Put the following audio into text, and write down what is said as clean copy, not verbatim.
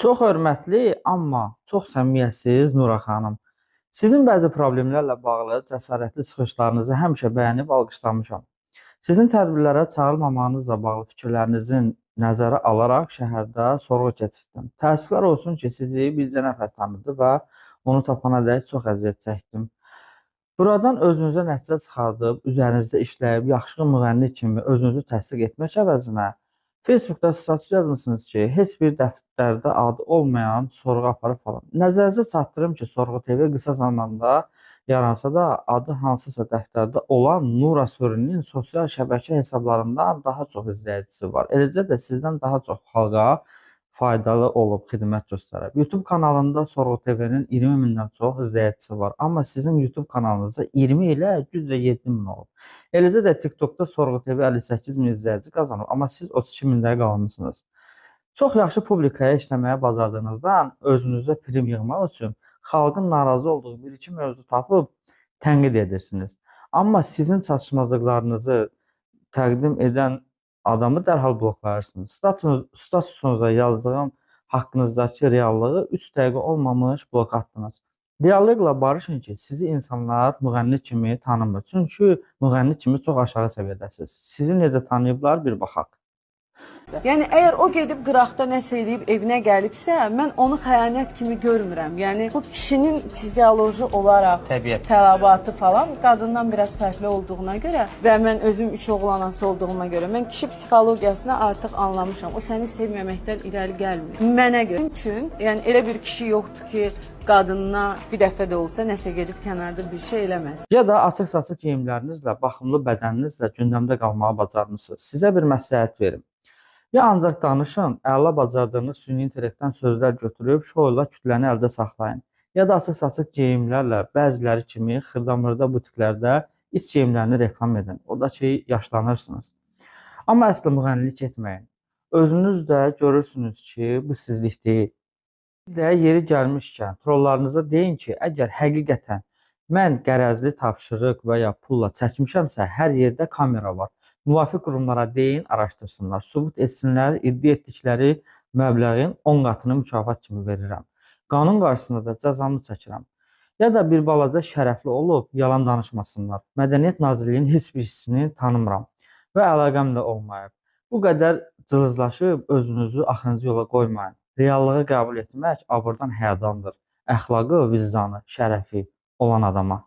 Çox hörmətli, amma çox səmimiyyətsiz Nura xanım. Sizin bəzi problemlərlə bağlı cəsarətli çıxışlarınızı həmişə bəyənib alqışlamışam. Sizin tədbirlərə çağırılmamağınızla bağlı fikirlərinizin nəzərə alaraq şəhərdə sorğu keçirtdim. Təəssüflər olsun ki, sizi bircə nəfər tanıdı və onu tapanadək çox əziyyət çəkdim. Buradan özünüzə nəticə çıxardıb, üzərinizdə işləyib, yaxşı müğənni kimi özünüzü təsdiq etmək əvəzinə Facebookda status yazmısınız ki, heç bir dəftərdə adı olmayan sorğu aparıb falan. Nəzərinizə çatdırım ki, Sorğu TV qısa zamanda yaransa da adı hansısa dəftərdə olan Nura Sörünün sosial şəbəkə hesablarından daha çox izləyicisi var. Eləcə də sizdən daha çox xalqa faydalı olub, xidmət göstərib. YouTube kanalında Sorğu TV-nin 20 mindən çox izləyicisi var. Amma sizin YouTube kanalınızda 20 ilə güclə 7 min olub. Eləcə də TikTokda Sorğu TV 58 min izləyici qazanıb. Amma siz 32 mində qalmışsınız. Çox yaxşı publikaya işləməyə bacardığınızdan özünüzə prim yığmaq üçün xalqın narazı olduğu bir-iki mövzu tapıb tənqid edirsiniz. Amma sizin çatışmazlıqlarınızı təqdim edən adamı dərhal bloklayırsınız. Statusunuza yazdığım haqqınızdakı reallığı 3 dəqiqə olmamış blok atdınız. Reallıqla barışın ki, sizi insanlar müğənni kimi tanımır. Çünki müğənni kimi çox aşağı səviyyədəsiniz. Sizi necə tanıyıblar bir baxaq. Yəni əgər o gedib qıraqda nəsə eləyib evinə gəlibsə, mən onu xəyanət kimi görmürəm. Yəni bu kişinin fizioloji olaraq tələbatı falan qadından biraz fərqli olduğuna görə və mən özüm 3 oğul anası olduğuma görə mən kişi psixologiyasını artıq anlamışam. O səni sevməməkdən irəli gəlmir. Mənə görə. Çünki yəni elə bir kişi yoxdur ki, qadınına bir dəfə də olsa nəsə gedib kənarda bir şey eləməz. Ya da açıq-saçıq geyimlərinizlə, baxımlı bədəninizlə gündəmdə qalmağı bacarmısınız. Sizə bir məsləhət verim. Ya ancaq danışın, əla bacardığınız süni intellektdən sözlər götürüb şouyla kütləni əldə saxlayın. Ya da açıq-saçıq geyimlərlə bəziləri kimi xırda-mırda butiklərdə iç geyimlərini reklam edin. O da ki, yaşlanırsınız. Amma əsl müğənnilik etməyin. Özünüz də görürsünüz ki, bu sizlik deyil. Bir də yeri gəlmişkən, trollarınıza deyin ki, əgər həqiqətən mən qərəzli tapşırıq və ya pulla çəkmişəmsə, hər yerdə kamera var. Müvafiq qurumlara deyin, araşdırsınlar, sübut etsinlər, iddia etdikləri məbləğin 10 qatını mükafat kimi verirəm. Qanun qarşısında da cəzamı çəkirəm. Ya da bir balaca şərəfli olub, yalan danışmasınlar. Mədəniyyət Nazirliyinin heç bir hissini tanımıram və əlaqəm də olmayıb. Bu qədər cılızlaşıb özünüzü axırıncı yola qoymayın. Reallığı qəbul etmək abırdan həyadandır. Əxlaqı, vicdanı, şərəfi olan adama.